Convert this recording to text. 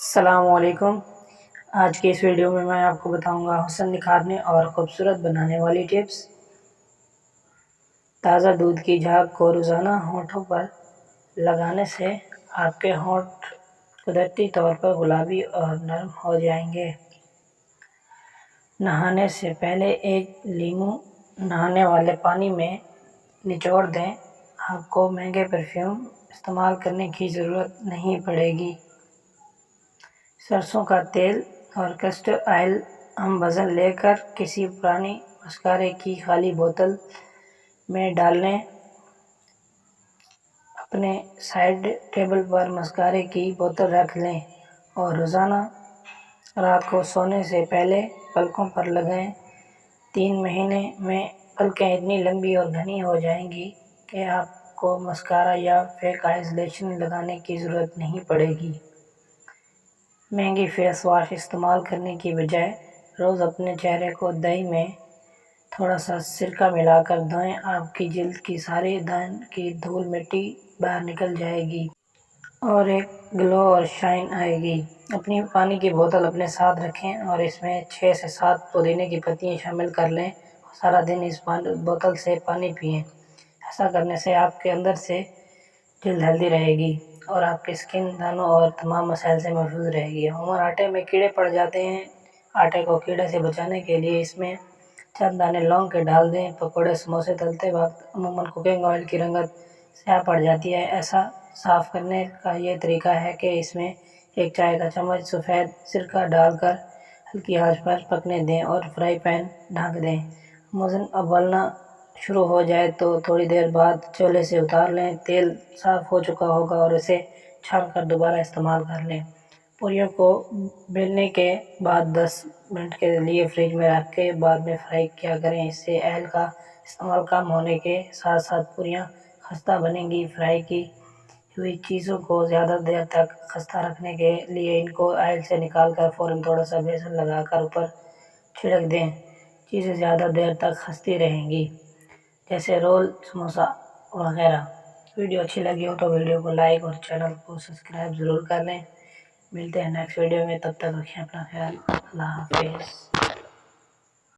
السلام علیکم۔ آج کی اس ویڈیو میں آپ کو بتاؤں گا حسن نکھارنے اور خوبصورت بنانے والی ٹپس۔ تازہ دودھ کی جھاگ کو روزانہ ہونٹوں پر لگانے سے آپ کے ہونٹ قدرتی طور پر گلابی اور نرم ہو جائیں گے۔ نہانے سے پہلے ایک لیموں نہانے والے پانی میں نچوڑ دیں۔ آپ کو مہنگے پرفیوم استعمال کرنے کی ضرورت نہیں پڑے گی۔ سرسوں کا تیل اور کیسٹر آئل ہم وزن لے کر کسی پرانی مسکارے کی خالی بوتل میں ڈال لیں۔ اپنے سائیڈ ٹیبل پر مسکارے کی بوتل رکھ لیں اور روزانہ رات کو سونے سے پہلے پلکوں پر لگائیں۔ 3 مہینے میں پلکیں اتنی لمبی اور گھنی ہو جائیں گی کہ آپ کو مسکارا یا فیک آئیز لیشن لگانے کی ضرورت نہیں پڑے گی۔ مہنگی فیس واش استعمال کرنے کی بجائے روز اپنے چہرے کو دہی میں تھوڑا سا سرکہ ملا کر دھوئیں۔ آپ کی جلد کی ساری دان کی دھول مٹی باہر نکل جائے گی اور ایک گلو اور شائن آئے گی۔ اپنی پانی کی بوتل اپنے ساتھ رکھیں اور اس میں 6 سے 7 پودینے کی پتیاں شامل کر لیں اور سارا دن اس بوتل سے پانی پئیں۔ ایسا کرنے سے آپ کے اندر سے جلد ہیلدی رہے گی اور آپ کی سکن دانوں اور تمام مسائل سے محفوظ رہے گی۔ عموماً آٹے میں کیڑے پڑ جاتے ہیں۔ آٹے کو کیڑے سے بچانے کے لیے اس میں چند دانے لونگ کے ڈال دیں۔ پکوڑے سموسے تلتے وقت عموماً کوکنگ آئل کی رنگت سیاہ پڑ جاتی ہے۔ ایسا صاف کرنے کا یہ طریقہ ہے کہ اس میں 1 چائے کا چمچ سفید سرکہ ڈال کر ہلکی آنچ پر پکنے دیں اور فرائی پین ڈھک دیں۔ موزن ابلنا شروع ہو جائے تو تھوڑی دیر بعد چولہے سے اتار لیں۔ تیل صاف ہو چکا ہوگا اور اسے چھان کر دوبارہ استعمال کر لیں۔ پوریوں کو بیلنے کے بعد 10 منٹ کے لیے فریج میں رکھ کے بعد میں فرائی کیا کریں۔ اس سے آئل کا استعمال کم ہونے کے ساتھ ساتھ پوریاں خستہ بنیں گی۔ فرائی کی ہوئی چیزوں کو زیادہ دیر تک خستہ رکھنے کے لیے ان کو آئل سے نکال کر فوراً تھوڑا سا بیسن لگا کر اوپر چھڑک دیں۔ چیزیں زیادہ دیر تک خستی رہیں گی جیسے رول، سموسہ وغیرہ۔ ویڈیو اچھی لگی ہو تو ویڈیو کو لائک اور چینل کو سبسکرائب ضرور کر لیں۔ ملتے ہیں نیکسٹ ویڈیو میں، تب تک رکھیں اپنا خیال۔ اللہ حافظ۔